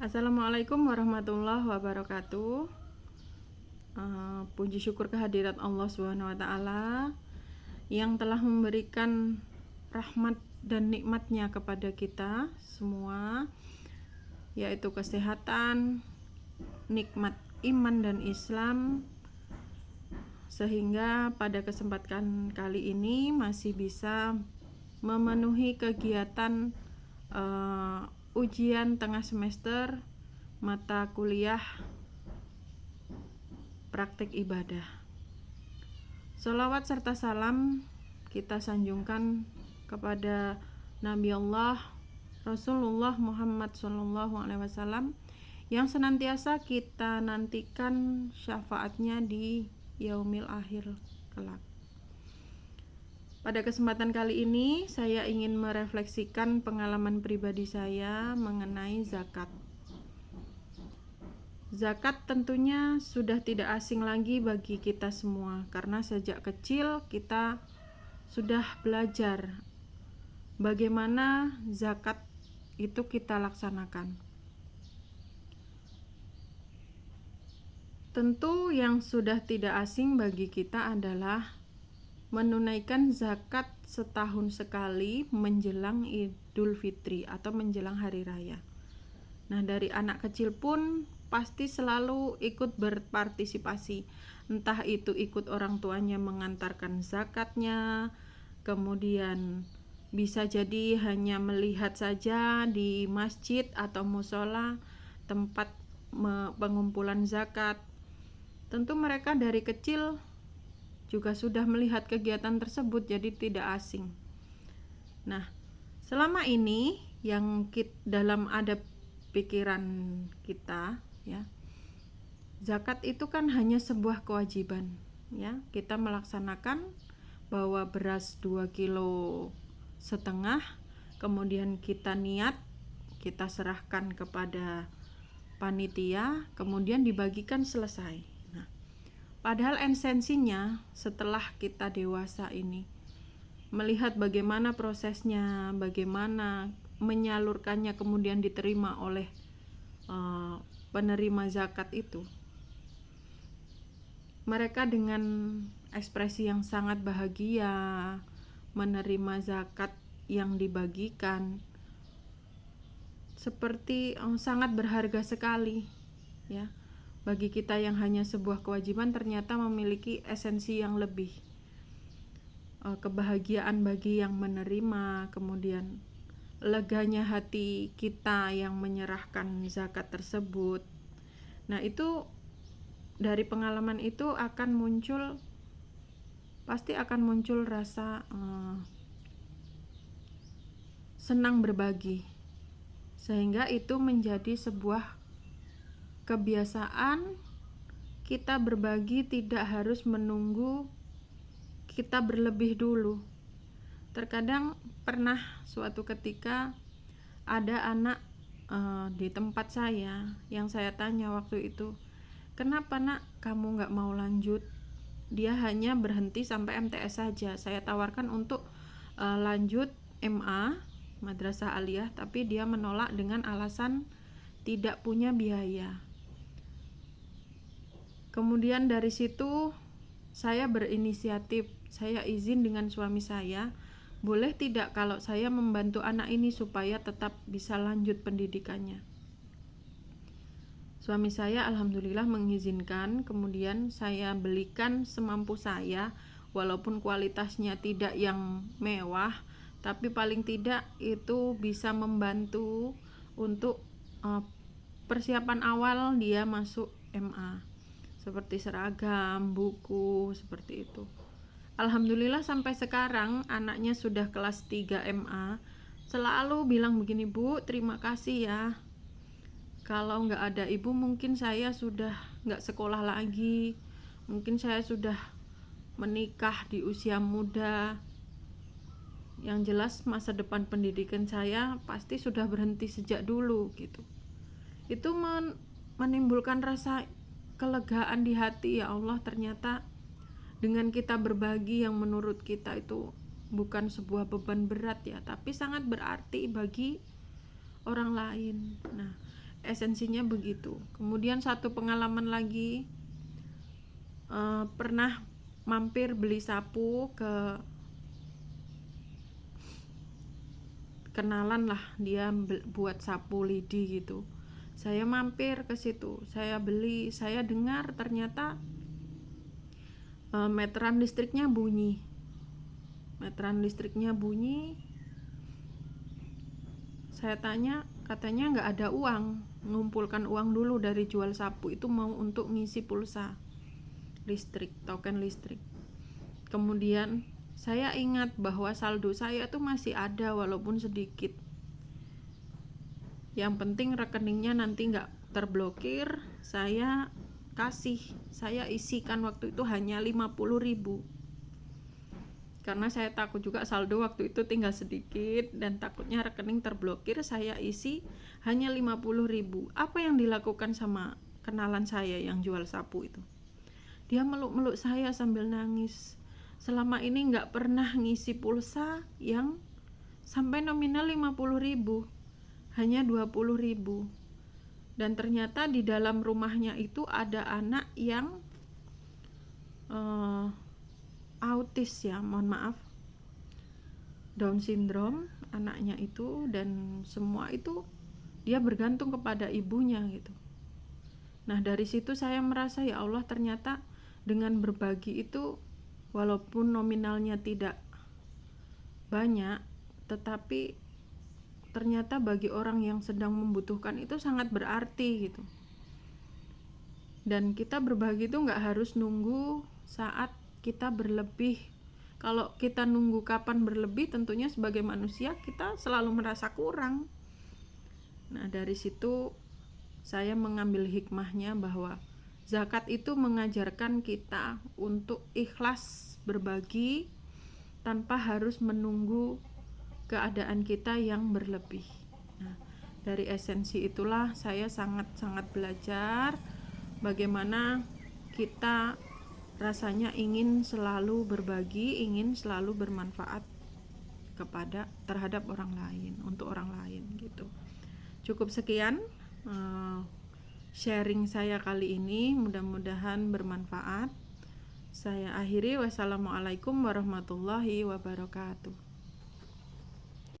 Assalamualaikum warahmatullahi wabarakatuh. Puji syukur kehadirat Allah Subhanahu wa taala yang telah memberikan rahmat dan nikmatnya kepada kita semua, yaitu kesehatan, nikmat iman dan Islam, sehingga pada kesempatan kali ini masih bisa memenuhi kegiatan ujian tengah semester mata kuliah praktik ibadah. Sholawat serta salam kita sanjungkan kepada Nabi Allah Rasulullah Muhammad SAW yang senantiasa kita nantikan syafaatnya di yaumil akhir kelak. Pada kesempatan kali ini saya ingin merefleksikan pengalaman pribadi saya mengenai zakat. Zakat tentunya sudah tidak asing lagi bagi kita semua, karena sejak kecil kita sudah belajar bagaimana zakat itu kita laksanakan. Tentu yang sudah tidak asing bagi kita adalah menunaikan zakat setahun sekali menjelang Idul Fitri atau menjelang hari raya. Nah, dari anak kecil pun pasti selalu ikut berpartisipasi, entah itu ikut orang tuanya mengantarkan zakatnya, kemudian bisa jadi hanya melihat saja di masjid atau musola tempat pengumpulan zakat. Tentu mereka dari kecil juga sudah melihat kegiatan tersebut, jadi tidak asing. Nah, selama ini yang dalam ada pikiran kita, ya, zakat itu kan hanya sebuah kewajiban, ya. Kita melaksanakan bahwa beras 2,5 kilo, kemudian kita niat, kita serahkan kepada panitia, kemudian dibagikan, selesai. Padahal esensinya setelah kita dewasa ini, melihat bagaimana prosesnya, bagaimana menyalurkannya kemudian diterima oleh penerima zakat itu, mereka dengan ekspresi yang sangat bahagia menerima zakat yang dibagikan, seperti sangat berharga sekali, ya. Bagi kita yang hanya sebuah kewajiban ternyata memiliki esensi yang lebih, kebahagiaan bagi yang menerima, kemudian leganya hati kita yang menyerahkan zakat tersebut. Nah, itu dari pengalaman itu pasti akan muncul rasa senang berbagi, sehingga itu menjadi sebuah kebiasaan. Kita berbagi tidak harus menunggu kita berlebih dulu. Terkadang pernah suatu ketika ada anak di tempat saya yang saya tanya waktu itu, kenapa nak kamu gak mau lanjut? Dia hanya berhenti sampai MTS saja. Saya tawarkan untuk lanjut MA, Madrasah Aliyah, tapi dia menolak dengan alasan tidak punya biaya. Kemudian dari situ saya berinisiatif, saya izin dengan suami saya, boleh tidak kalau saya membantu anak ini supaya tetap bisa lanjut pendidikannya. Suami saya alhamdulillah mengizinkan, kemudian saya belikan semampu saya, walaupun kualitasnya tidak yang mewah, tapi paling tidak itu bisa membantu untuk persiapan awal dia masuk MA, seperti seragam, buku, seperti itu. Alhamdulillah sampai sekarang anaknya sudah kelas 3 MA, selalu bilang begini, Bu, terima kasih ya, kalau nggak ada ibu mungkin saya sudah nggak sekolah lagi, mungkin saya sudah menikah di usia muda, yang jelas masa depan pendidikan saya pasti sudah berhenti sejak dulu gitu. Itu menimbulkan rasa kelegaan di hati, ya Allah, ternyata dengan kita berbagi yang menurut kita itu bukan sebuah beban berat, ya, tapi sangat berarti bagi orang lain. Nah, esensinya begitu. Kemudian satu pengalaman lagi, pernah mampir beli sapu ke kenalan lah, dia buat sapu lidi gitu. Saya mampir ke situ, saya beli, saya dengar ternyata meteran listriknya bunyi. Saya tanya, katanya nggak ada uang, ngumpulkan uang dulu dari jual sapu itu mau untuk ngisi pulsa listrik, token listrik. Kemudian saya ingat bahwa saldo saya tuh masih ada walaupun sedikit. Yang penting rekeningnya nanti nggak terblokir. Saya isikan waktu itu hanya 50.000. Karena saya takut juga saldo waktu itu tinggal sedikit dan takutnya rekening terblokir, saya isi hanya 50.000. Apa yang dilakukan sama kenalan saya yang jual sapu itu? Dia meluk-meluk saya sambil nangis. Selama ini nggak pernah ngisi pulsa yang sampai nominal 50.000, hanya 20.000. Dan ternyata di dalam rumahnya itu ada anak yang autis ya, mohon maaf, Down syndrome anaknya itu, dan semua itu dia bergantung kepada ibunya gitu. Nah dari situ saya merasa, ya Allah, ternyata dengan berbagi itu walaupun nominalnya tidak banyak, tetapi ternyata bagi orang yang sedang membutuhkan itu sangat berarti gitu. Dan kita berbagi itu nggak harus nunggu saat kita berlebih. Kalau kita nunggu kapan berlebih, tentunya sebagai manusia kita selalu merasa kurang. Nah dari situ saya mengambil hikmahnya bahwa zakat itu mengajarkan kita untuk ikhlas berbagi tanpa harus menunggu keadaan kita yang berlebih. Nah, dari esensi itulah saya sangat-sangat belajar bagaimana kita rasanya ingin selalu berbagi, ingin selalu bermanfaat terhadap orang lain, untuk orang lain gitu. Cukup sekian sharing saya kali ini, mudah-mudahan bermanfaat. Saya akhiri, wassalamualaikum warahmatullahi wabarakatuh.